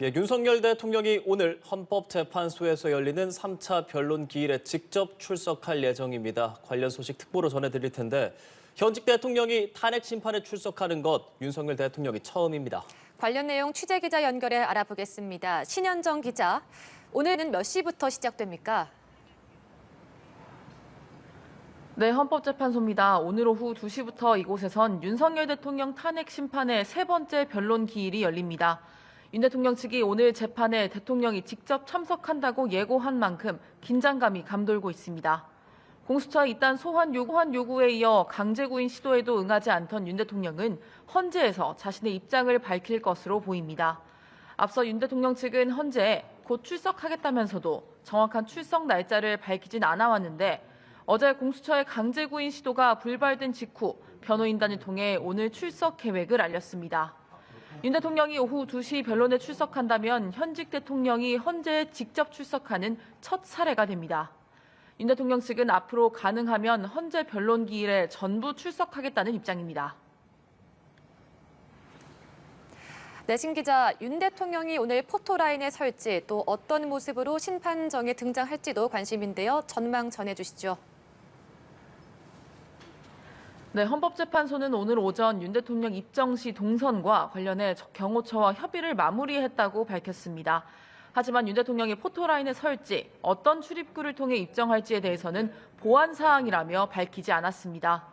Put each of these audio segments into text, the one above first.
예, 윤석열 대통령이 오늘 헌법재판소에서 열리는 3차 변론 기일에 직접 출석할 예정입니다. 관련 소식 특보로 전해드릴 텐데 현직 대통령이 탄핵 심판에 출석하는 것 윤석열 대통령이 처음입니다. 관련 내용 취재기자 연결해 알아보겠습니다. 신현정 기자, 오늘은 몇 시부터 시작됩니까? 네, 헌법재판소입니다. 오늘 오후 2시부터 이곳에선 윤석열 대통령 탄핵 심판의 세 번째 변론 기일이 열립니다. 윤 대통령 측이 오늘 재판에 대통령이 직접 참석한다고 예고한 만큼 긴장감이 감돌고 있습니다. 공수처의 이딴 소환 요구에 이어 강제구인 시도에도 응하지 않던 윤 대통령은 헌재에서 자신의 입장을 밝힐 것으로 보입니다. 앞서 윤 대통령 측은 헌재에 곧 출석하겠다면서도 정확한 출석 날짜를 밝히진 않아 왔는데 어제 공수처의 강제구인 시도가 불발된 직후 변호인단을 통해 오늘 출석 계획을 알렸습니다. 윤 대통령이 오후 2시 변론에 출석한다면 현직 대통령이 헌재에 직접 출석하는 첫 사례가 됩니다. 윤 대통령 측은 앞으로 가능하면 헌재 변론 기일에 전부 출석하겠다는 입장입니다. 네, 신 기자, 윤 대통령이 오늘 포토라인에 설지 또 어떤 모습으로 심판정에 등장할지도 관심인데요. 전망 전해주시죠. 네, 헌법재판소는 오늘 오전 윤 대통령 입정 시 동선과 관련해 경호처와 협의를 마무리했다고 밝혔습니다. 하지만 윤 대통령이 포토라인에 설지 어떤 출입구를 통해 입정할지에 대해서는 보안 사항이라며 밝히지 않았습니다.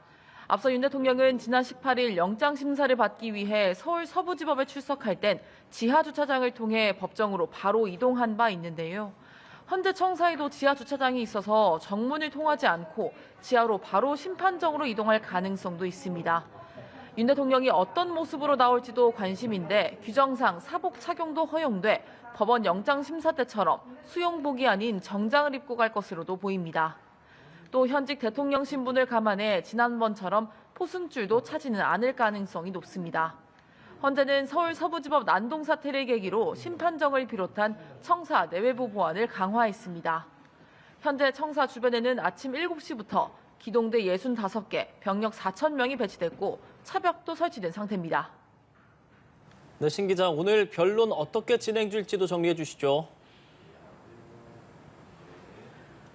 앞서 윤 대통령은 지난 18일 영장 심사를 받기 위해 서울 서부지법에 출석할 땐 지하 주차장을 통해 법정으로 바로 이동한 바 있는데요. 헌재 청사에도 지하 주차장이 있어서 정문을 통하지 않고 지하로 바로 심판정으로 이동할 가능성도 있습니다. 윤 대통령이 어떤 모습으로 나올지도 관심인데 규정상 사복 착용도 허용돼 법원 영장 심사 때처럼 수용복이 아닌 정장을 입고 갈 것으로도 보입니다. 또 현직 대통령 신분을 감안해 지난번처럼 포승줄도 차지는 않을 가능성이 높습니다. 헌재는 서울 서부지법 난동 사태를 계기로 심판정을 비롯한 청사 내외부 보안을 강화했습니다. 현재 청사 주변에는 아침 7시부터 기동대 65개, 병력 4,000명이 배치됐고 차벽도 설치된 상태입니다. 네, 신 기자, 오늘 변론 어떻게 진행될지도 정리해 주시죠.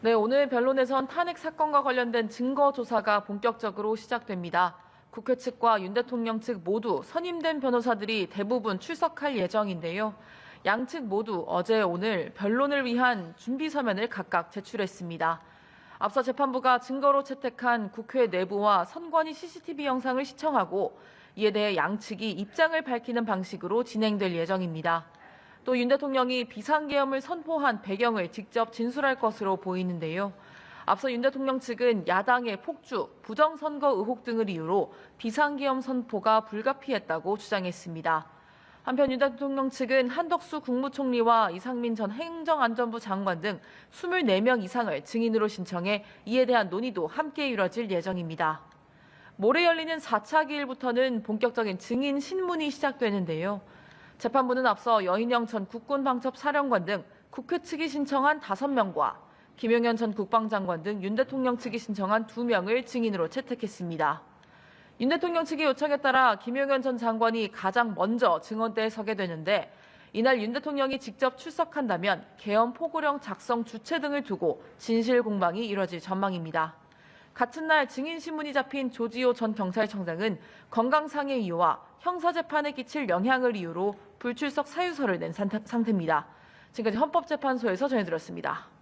네, 오늘 변론에선 탄핵 사건과 관련된 증거 조사가 본격적으로 시작됩니다. 국회 측과 윤 대통령 측 모두 선임된 변호사들이 대부분 출석할 예정인데요. 양측 모두 어제 오늘 변론을 위한 준비 서면을 각각 제출했습니다. 앞서 재판부가 증거로 채택한 국회 내부와 선관위 CCTV 영상을 시청하고 이에 대해 양측이 입장을 밝히는 방식으로 진행될 예정입니다. 또 윤 대통령이 비상계엄을 선포한 배경을 직접 진술할 것으로 보이는데요. 앞서 윤 대통령 측은 야당의 폭주, 부정선거 의혹 등을 이유로 비상계엄 선포가 불가피했다고 주장했습니다. 한편 윤 대통령 측은 한덕수 국무총리와 이상민 전 행정안전부 장관 등 24명 이상을 증인으로 신청해 이에 대한 논의도 함께 이뤄질 예정입니다. 모레 열리는 4차 기일부터는 본격적인 증인 신문이 시작되는데요. 재판부는 앞서 여인영 전 국군방첩사령관 등 국회 측이 신청한 5명과 김용현 전 국방장관 등 윤 대통령 측이 신청한 2명을 증인으로 채택했습니다. 윤 대통령 측의 요청에 따라 김용현 전 장관이 가장 먼저 증언대에 서게 되는데 이날 윤 대통령이 직접 출석한다면 계엄 포고령 작성 주체 등을 두고 진실 공방이 이뤄질 전망입니다. 같은 날 증인신문이 잡힌 조지호 전 경찰청장은 건강상의 이유와 형사재판에 끼칠 영향을 이유로 불출석 사유서를 낸 상태입니다. 지금까지 헌법재판소에서 전해드렸습니다.